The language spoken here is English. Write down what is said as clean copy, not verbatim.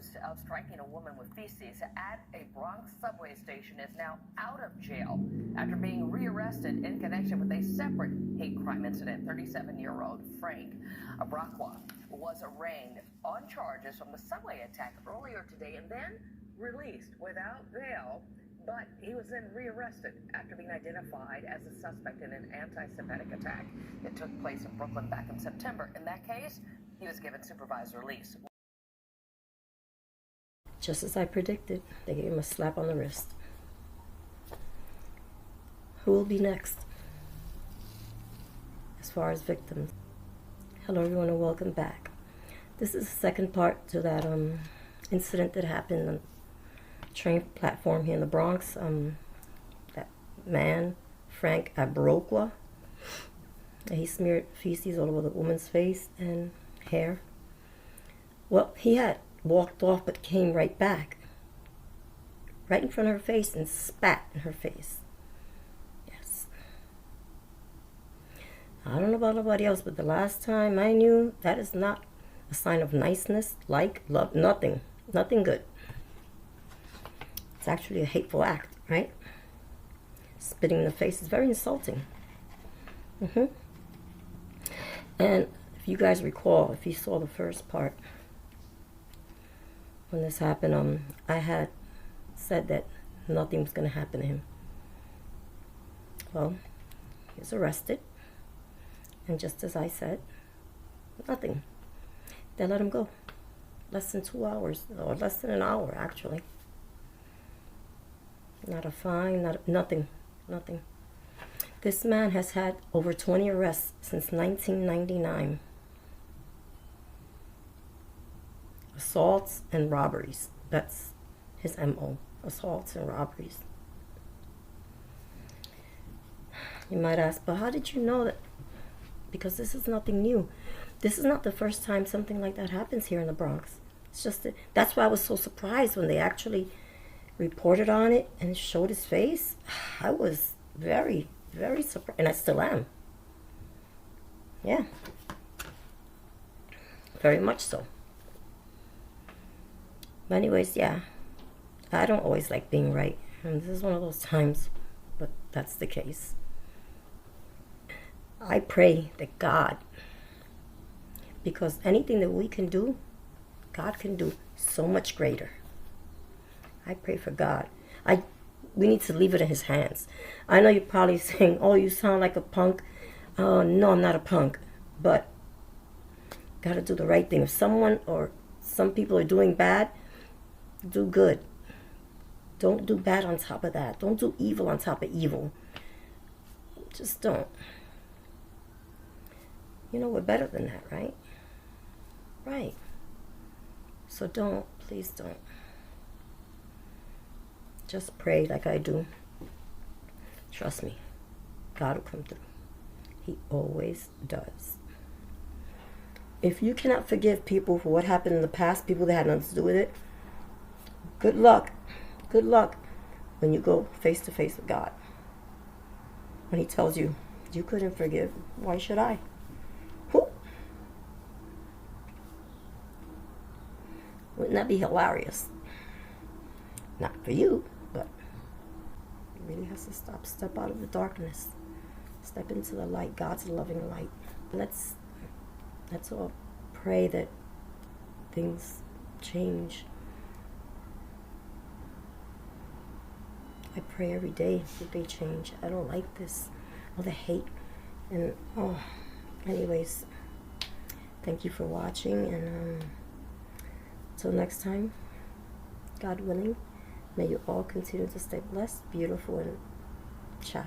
accused of striking a woman with feces at a Bronx subway station is now out of jail after being rearrested in connection with a separate hate crime incident. 37-year-old Frank Abrokwa was arraigned on charges from the subway attack earlier today and then released without bail. But he was then rearrested after being identified as a suspect in an anti-Semitic attack that took place in Brooklyn back in September. In that case, he was given supervised release. Just as I predicted, they gave him a slap on the wrist. Who will be next? As far as victims. Hello everyone and welcome back. This is the second part to that incident that happened on train platform here in the Bronx. That man, Frank Abrokwa, he smeared feces all over the woman's face and hair. Well, he had walked off but came right back, right in front of her face and spat in her face. Yes. I don't know about nobody else, but the last time I knew, that is not a sign of niceness, like, love, nothing good. It's actually a hateful act, right? Spitting in the face is very insulting. And if you guys recall, if you saw the first part, when this happened, I had said that nothing was going to happen to him. Well, he was arrested, and just as I said, nothing. They let him go. Less than 2 hours, or less than an hour, actually. Not a fine, nothing. This man has had over 20 arrests since 1999. Assaults and robberies. That's his MO. Assaults and robberies. You might ask, but how did you know that? Because this is nothing new. This is not the first time something like that happens here in the Bronx. It's just that, that's why I was so surprised when they actually reported on it and showed his face. I was very, very surprised, and I still am. Yeah, very much so. But anyways, yeah, I don't always like being right, and this is one of those times, but that's the case. I pray that God, because anything that we can do, God can do so much greater. I pray for God. We need to leave it in his hands. I know you're probably saying, oh, you sound like a punk. No, I'm not a punk. But got to do the right thing. If someone or some people are doing bad, do good. Don't do bad on top of that. Don't do evil on top of evil. Just don't. You know, we're better than that, right? Right. So don't. Please don't. Just pray like I do. Trust me, God will come through. He always does. If you cannot forgive people for what happened in the past, people that had nothing to do with it, good luck. Good luck when you go face to face with God. When he tells you, you couldn't forgive, why should I? Who? Wouldn't that be hilarious? Not for you, but he really has to step out of the darkness, step into the light. God's a loving light. Let's all pray that things change. I pray every day that they change. I don't like this, all the hate, and anyways, thank you for watching, and until next time, God willing, may you all continue to stay blessed, beautiful, and ciao.